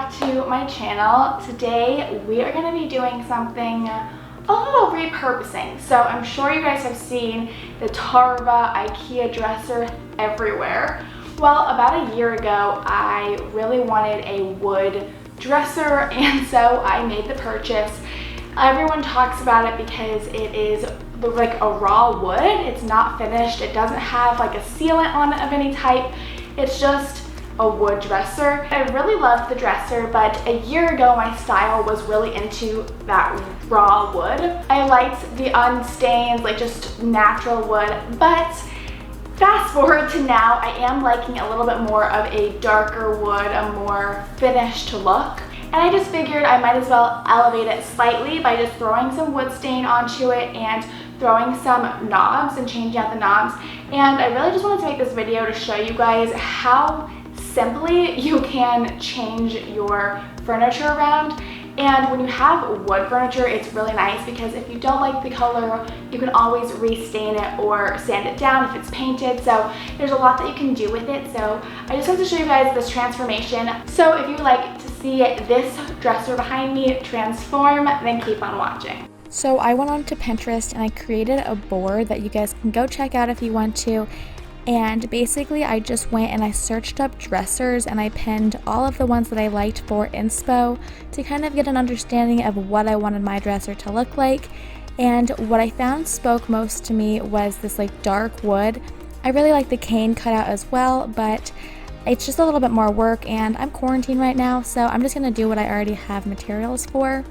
back to my channel. Today we are going to be doing something a little repurposing. So I'm sure you guys have seen the Tarva Ikea dresser everywhere. Well, about a year ago I really wanted a wood dresser, and so I made the purchase. Everyone talks about it because it is like a raw wood. It's not finished. It doesn't have like a sealant on it of any type. It's just a wood dresser. I really loved the dresser, but a year ago my style was really into that raw wood. I liked the unstained, like just natural wood, but fast forward to now, I am liking a little bit more of a darker wood, a more finished look. And I just figured I might as well elevate it slightly by just throwing some wood stain onto it and throwing some knobs and changing out the knobs. And I really just wanted to make this video to show you guys how simply you can change your furniture around. And when you have wood furniture, it's really nice because if you don't like the color, you can always restain it or sand it down if it's painted. So there's a lot that you can do with it. So I just wanted to show you guys this transformation. So if you would like to see this dresser behind me transform, then keep on watching. So I went on to Pinterest and I created a board that you guys can go check out if you want to. And basically I just went and I searched up dressers and I pinned all of the ones that I liked for inspo to kind of get an understanding of what I wanted my dresser to look like. And what I found spoke most to me was this like dark wood. I really like the cane cutout as well, but it's just a little bit more work and I'm quarantined right now, so I'm just gonna do what I already have materials for.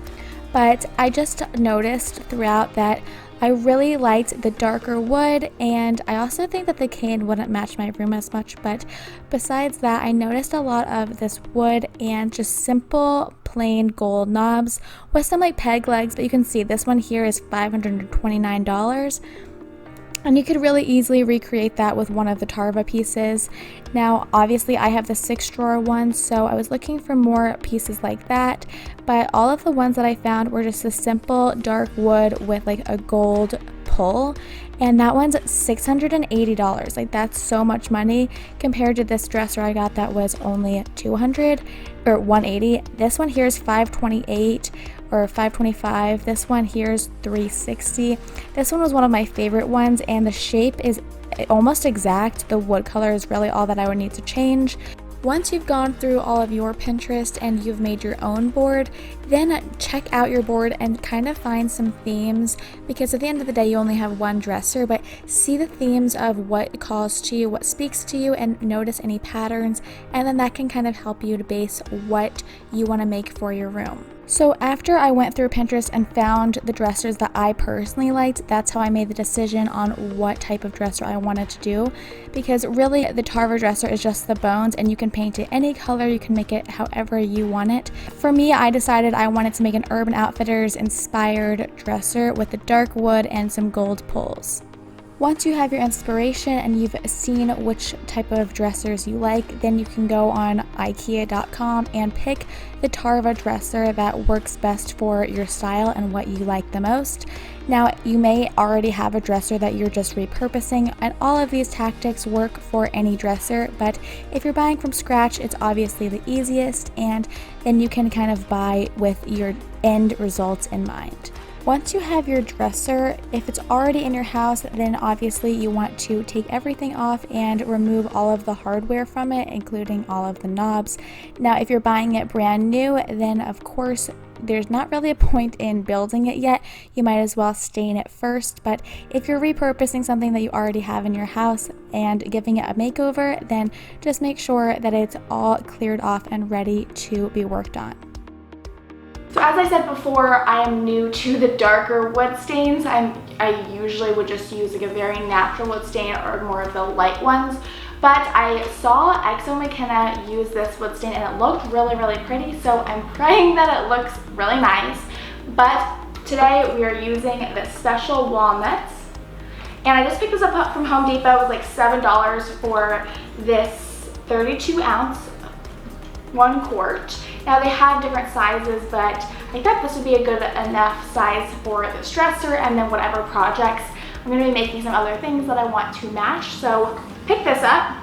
But I just noticed throughout that I really liked the darker wood, and I also think that the cane wouldn't match my room as much, but besides that I noticed a lot of this wood and just simple plain gold knobs with some like peg legs, but you can see this one here is $529. And you could really easily recreate that with one of the Tarva pieces. Now, obviously I have the 6-drawer one, so I was looking for more pieces like that, but all of the ones that I found were just a simple dark wood with like a gold pull, and that one's $680. Like, that's so much money compared to this dresser I got that was only $200 or $180. This one here is $528 or $525. This one here is $360. This one was one of my favorite ones, and the shape is almost exact. The wood color is really all that I would need to change. Once you've gone through all of your Pinterest and you've made your own board, then check out your board and kind of find some themes, because at the end of the day you only have one dresser, but see the themes of what calls to you, what speaks to you, and notice any patterns, and then that can kind of help you to base what you want to make for your room. So after I went through Pinterest and found the dressers that I personally liked, that's how I made the decision on what type of dresser I wanted to do, because really the Tarva dresser is just the bones and you can paint it any color, you can make it however you want it. For me, I decided I wanted to make an Urban Outfitters inspired dresser with the dark wood and some gold pulls. Once you have your inspiration and you've seen which type of dressers you like, then you can go on Ikea.com and pick the Tarva dresser that works best for your style and what you like the most. Now, you may already have a dresser that you're just repurposing, and all of these tactics work for any dresser, but if you're buying from scratch, it's obviously the easiest, and then you can kind of buy with your end results in mind. Once you have your dresser, if it's already in your house, then obviously you want to take everything off and remove all of the hardware from it, including all of the knobs. Now, if you're buying it brand new, then of course there's not really a point in building it yet. You might as well stain it first, but if you're repurposing something that you already have in your house and giving it a makeover, then just make sure that it's all cleared off and ready to be worked on. So as I said before, I am new to the darker wood stains. I usually would just use like a very natural wood stain or more of the light ones. But I saw Exo McKenna use this wood stain and it looked really, really pretty. So I'm praying that it looks really nice. But today we are using the special walnuts. And I just picked this up from Home Depot. It was like $7 for this 32 ounce, 1 quart. Now they have different sizes, but I thought this would be a good enough size for this dresser, and then whatever projects. I'm going to be making some other things that I want to match. So pick this up.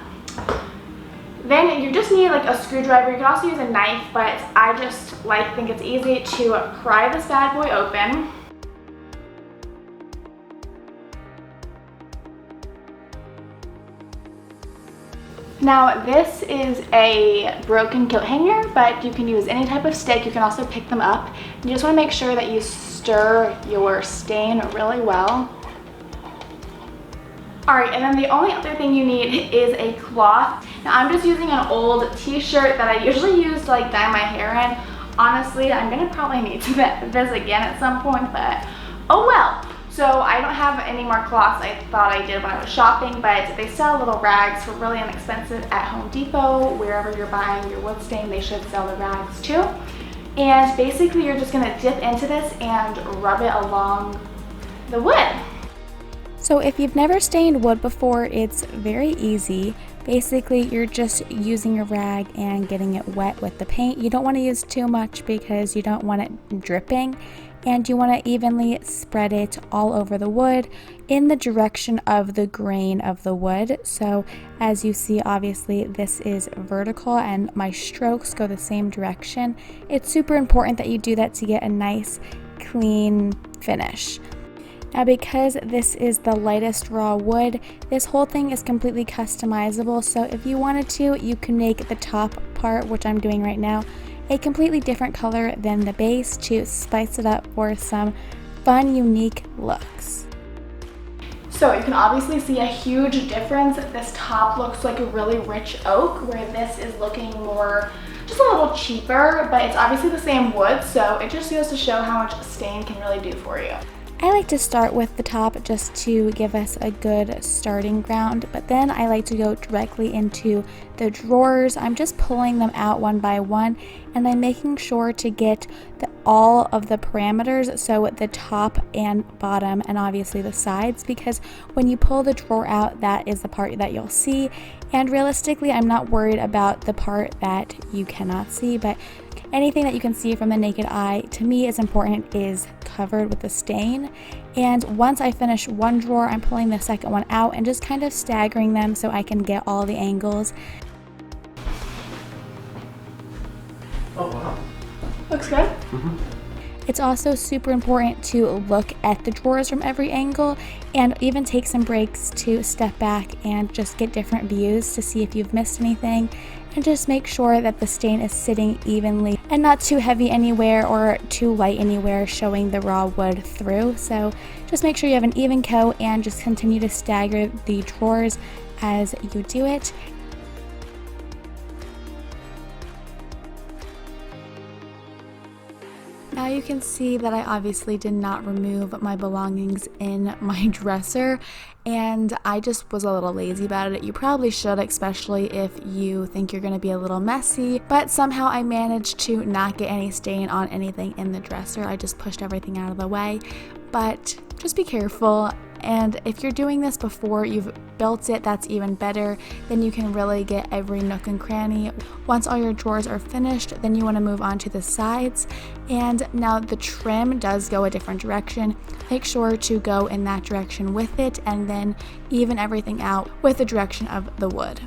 Then you just need like a screwdriver. You can also use a knife, but I just think it's easy to pry this bad boy open. Now this is a broken coat hanger, but you can use any type of stick. You can also pick them up. You just want to make sure that you stir your stain really well. Alright, and then the only other thing you need is a cloth. Now I'm just using an old t-shirt that I usually use to like dye my hair in. Honestly, I'm gonna probably need this again at some point, but oh well. So I don't have any more cloths. I thought I did when I was shopping, but they sell little rags for really inexpensive at Home Depot. Wherever you're buying your wood stain, they should sell the rags too. And basically you're just gonna dip into this and rub it along the wood. So if you've never stained wood before, it's very easy. Basically, you're just using your rag and getting it wet with the paint. You don't want to use too much because you don't want it dripping, and you want to evenly spread it all over the wood in the direction of the grain of the wood. So as you see, obviously this is vertical and my strokes go the same direction. It's super important that you do that to get a nice clean finish. Now because this is the lightest raw wood, this whole thing is completely customizable. So if you wanted to, you can make the top part, which I'm doing right now, a completely different color than the base to spice it up for some fun, unique looks. So you can obviously see a huge difference. This top looks like a really rich oak, where this is looking more, just a little cheaper, but it's obviously the same wood, so it just goes to show how much stain can really do for you. I like to start with the top just to give us a good starting ground, but then I like to go directly into the drawers. I'm just pulling them out one by one, and I'm making sure to get all of the parameters, so the top and bottom and obviously the sides, because when you pull the drawer out, that is the part that you'll see, and realistically I'm not worried about the part that you cannot see, but anything that you can see from the naked eye to me is important is covered with the stain. And once I finish one drawer, I'm pulling the second one out and just kind of staggering them so I can get all the angles. Oh wow. Looks good. Mm-hmm. It's also super important to look at the drawers from every angle and even take some breaks to step back and just get different views to see if you've missed anything, and just make sure that the stain is sitting evenly and not too heavy anywhere or too light anywhere, showing the raw wood through. So just make sure you have an even coat and just continue to stagger the drawers as you do it. Now you can see that I obviously did not remove my belongings in my dresser, and I just was a little lazy about it. You probably should, especially if you think you're going to be a little messy, but somehow I managed to not get any stain on anything in the dresser. I just pushed everything out of the way, but just be careful. And if you're doing this before you've built it, that's even better. Then you can really get every nook and cranny. Once all your drawers are finished, then you want to move on to the sides. And now the trim does go a different direction. Make sure to go in that direction with it, and then even everything out with the direction of the wood.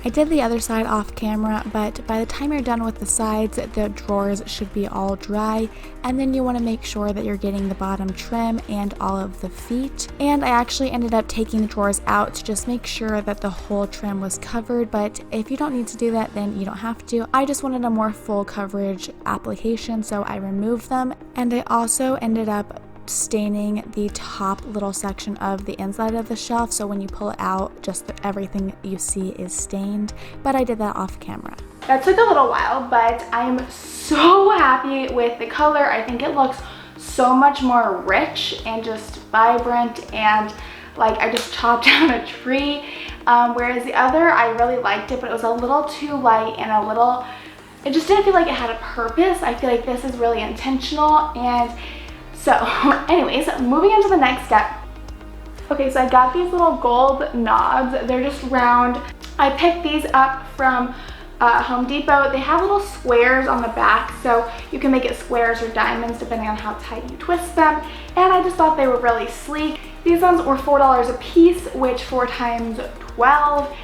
I did the other side off camera, but by the time you're done with the sides, the drawers should be all dry, and then you want to make sure that you're getting the bottom trim and all of the feet. And I actually ended up taking the drawers out to just make sure that the whole trim was covered, but if you don't need to do that, then you don't have to. I just wanted a more full coverage application, so I removed them, and I also ended up staining the top little section of the inside of the shelf, so when you pull it out, just everything you see is stained, but I did that off camera. That took a little while, but I am so happy with the color. I think it looks so much more rich and just vibrant, and like I just chopped down a tree, whereas the other, I really liked it, but it was a little too light and a little, it just didn't feel like it had a purpose. I feel like this is really intentional. And so anyways, moving on to the next step. Okay, so I got these little gold knobs. They're just round. I picked these up from Home Depot. They have little squares on the back, so you can make it squares or diamonds depending on how tight you twist them. And I just thought they were really sleek. These ones were $4 a piece, which 4 times 12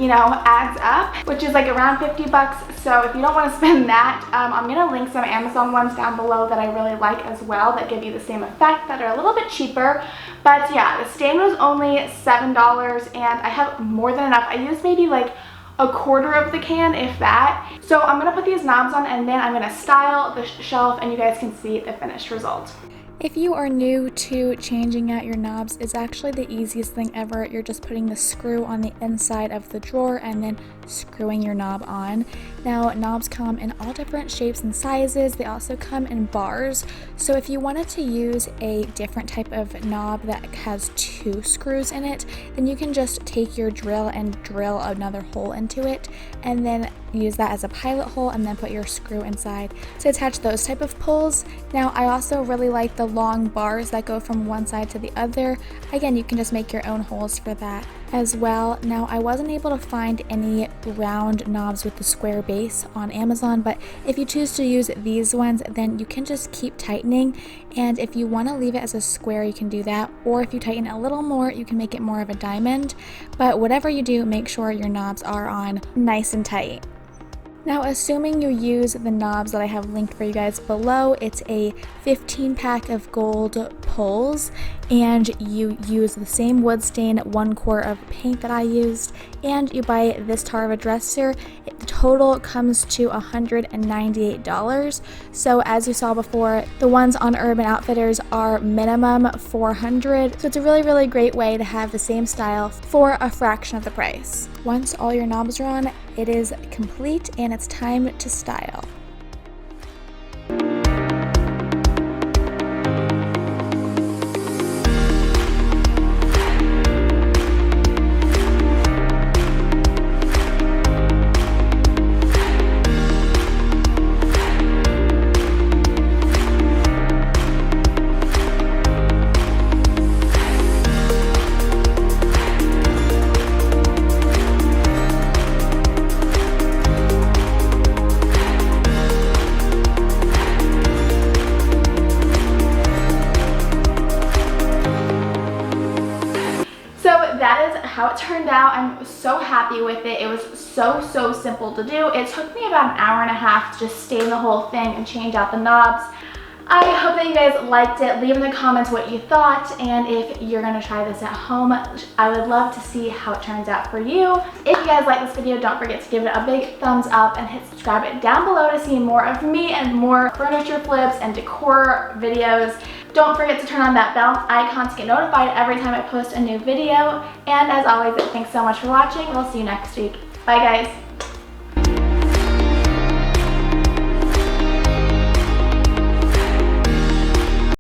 you know, adds up, which is like around 50 bucks. So if you don't want to spend that, I'm gonna link some Amazon ones down below that I really like as well, that give you the same effect, that are a little bit cheaper. But yeah, the stain was only $7 and I have more than enough. I used maybe like a quarter of the can, if that. So I'm gonna put these knobs on and then I'm gonna style the shelf and you guys can see the finished result. If you are new to changing out your knobs, it's actually the easiest thing ever. You're just putting the screw on the inside of the drawer and then screwing your knob on. Now, knobs come in all different shapes and sizes. They also come in bars. So if you wanted to use a different type of knob that has 2 screws in it, then you can just take your drill and drill another hole into it and then use that as a pilot hole and then put your screw inside to attach those type of pulls. Now, I also really like the long bars that go from one side to the other. Again, you can just make your own holes for that as well. Now, I wasn't able to find any round knobs with the square base on Amazon, but if you choose to use these ones, then you can just keep tightening, and if you want to leave it as a square, you can do that, or if you tighten it a little more, you can make it more of a diamond. But whatever you do, make sure your knobs are on nice and tight. Now, assuming you use the knobs that I have linked for you guys below, it's a 15 pack of gold pulls, and you use the same wood stain 1 quart of paint that I used, and you buy this Tarva dresser. The total comes to $198. So as you saw before, the ones on Urban Outfitters are minimum $400. So it's a really, really great way to have the same style for a fraction of the price. Once all your knobs are on, it is complete and it's time to style. How it turned out. I'm so happy with it. It was so simple to do. It took me about an hour and a half to just stain the whole thing and change out the knobs. I hope that you guys liked it. Leave in the comments what you thought, and if you're gonna try this at home, I would love to see how it turns out for you. If you guys like this video, don't forget to give it a big thumbs up and hit subscribe down below to see more of me and more furniture flips and decor videos. Don't forget to turn on that bell icon to get notified every time I post a new video. And as always, thanks so much for watching. We'll see you next week. Bye guys.